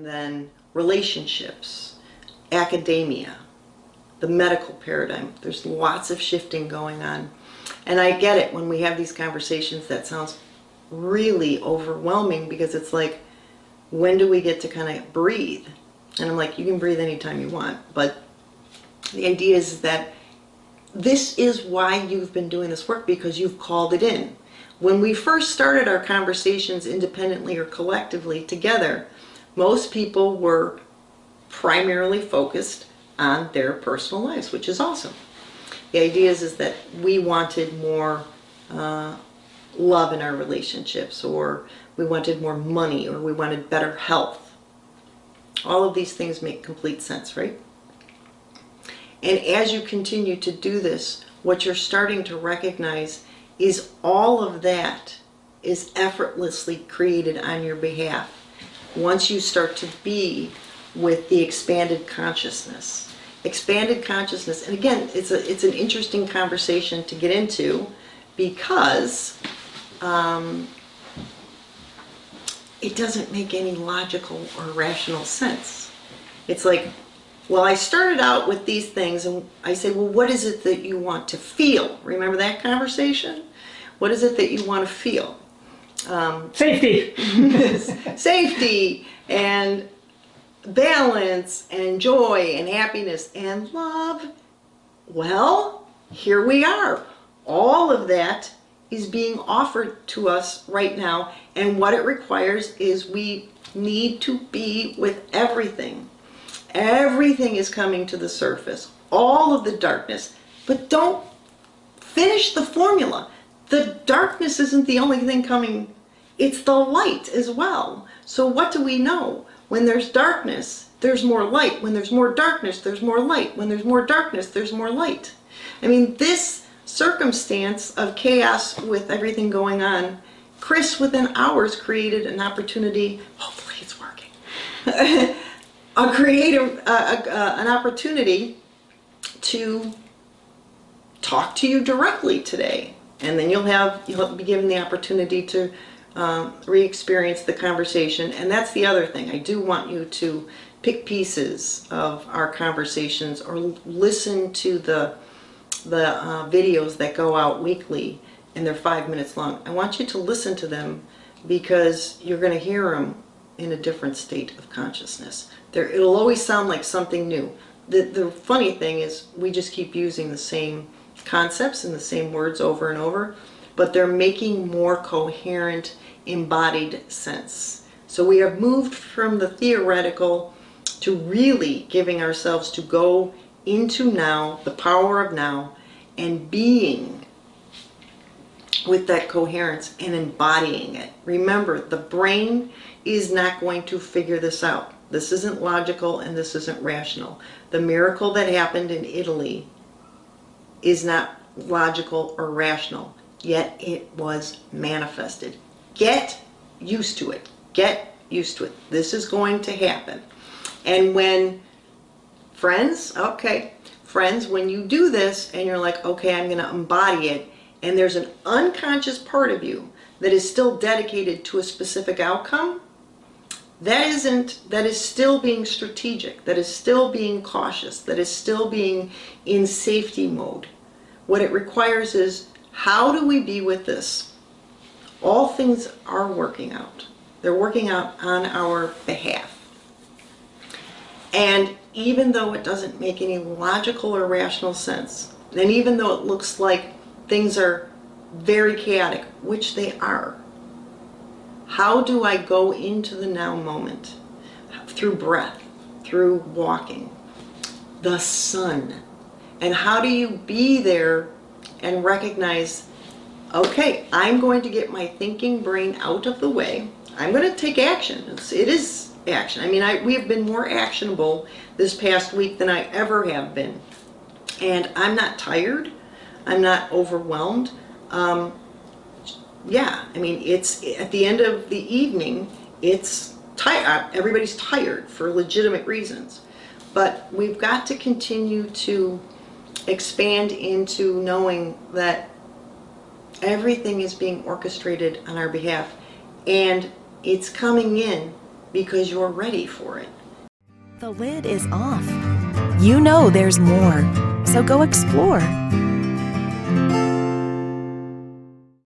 and then relationships, academia, the medical paradigm. There's lots of shifting going on. And I get it when we have these conversations, that sounds really overwhelming, because it's like, when do we get to kind of breathe? And I'm like, you can breathe anytime you want. But the idea is that this is why you've been doing this work, because you've called it in. When we first started our conversations independently or collectively together, most people were primarily focused on their personal lives, which is awesome. The idea is that we wanted more love in our relationships, or we wanted more money, or we wanted better health. All of these things make complete sense, right? And as you continue to do this, what you're starting to recognize is all of that is effortlessly created on your behalf once you start to be with the expanded consciousness. Expanded consciousness, and again, it's an interesting conversation to get into, because it doesn't make any logical or rational sense. It's like, well, I started out with these things, and I say, well, what is it that you want to feel? Remember that conversation? What is it that you want to feel? Safety. Safety, and balance, and joy, and happiness, and love. Well, here we are. All of that is being offered to us right now, and what it requires is we need to be with everything. Everything is coming to the surface, all of the darkness, but don't finish the formula. The darkness isn't the only thing coming, it's the light as well. So what do we know? When there's darkness, there's more light. When there's more darkness, there's more light. When there's more darkness, there's more light. I mean, this circumstance of chaos with everything going on, Chris within hours created an opportunity, hopefully it's working, an opportunity to talk to you directly today. And then you'll be given the opportunity to re-experience the conversation. And that's the other thing. I do want you to pick pieces of our conversations, or listen to the videos that go out weekly, and they're 5 minutes long. I want you to listen to them, because you're going to hear them in a different state of consciousness. It'll always sound like something new. The funny thing is, we just keep using the same concepts and the same words over and over, but they're making more coherent, embodied sense. So we have moved from the theoretical to really giving ourselves to go into now, the power of now, and being with that coherence and embodying it. Remember, the brain is not going to figure this out. This isn't logical, and this isn't rational. The miracle that happened in Italy is not logical or rational, yet it was manifested. Get used to it. Get used to it. This is going to happen. And when friends, when you do this and you're like, okay, I'm going to embody it, and there's an unconscious part of you that is still dedicated to a specific outcome, that is still being strategic, that is still being cautious, that is still being in safety mode. What it requires is, how do we be with this? All things are working out. They're working out on our behalf. And even though it doesn't make any logical or rational sense, and even though it looks like things are very chaotic, which they are, how do I go into the now moment? Through breath, through walking, the sun. And how do you be there and recognize, okay, I'm going to get my thinking brain out of the way. I'm going to take action. It is action. I mean, we have been more actionable this past week than I ever have been. And I'm not tired. I'm not overwhelmed. Yeah, I mean, it's at the end of the evening, it's tired. Everybody's tired for legitimate reasons. But we've got to continue to expand into knowing that everything is being orchestrated on our behalf, and it's coming in because you're ready for it. The lid is off. You know there's more, so go explore.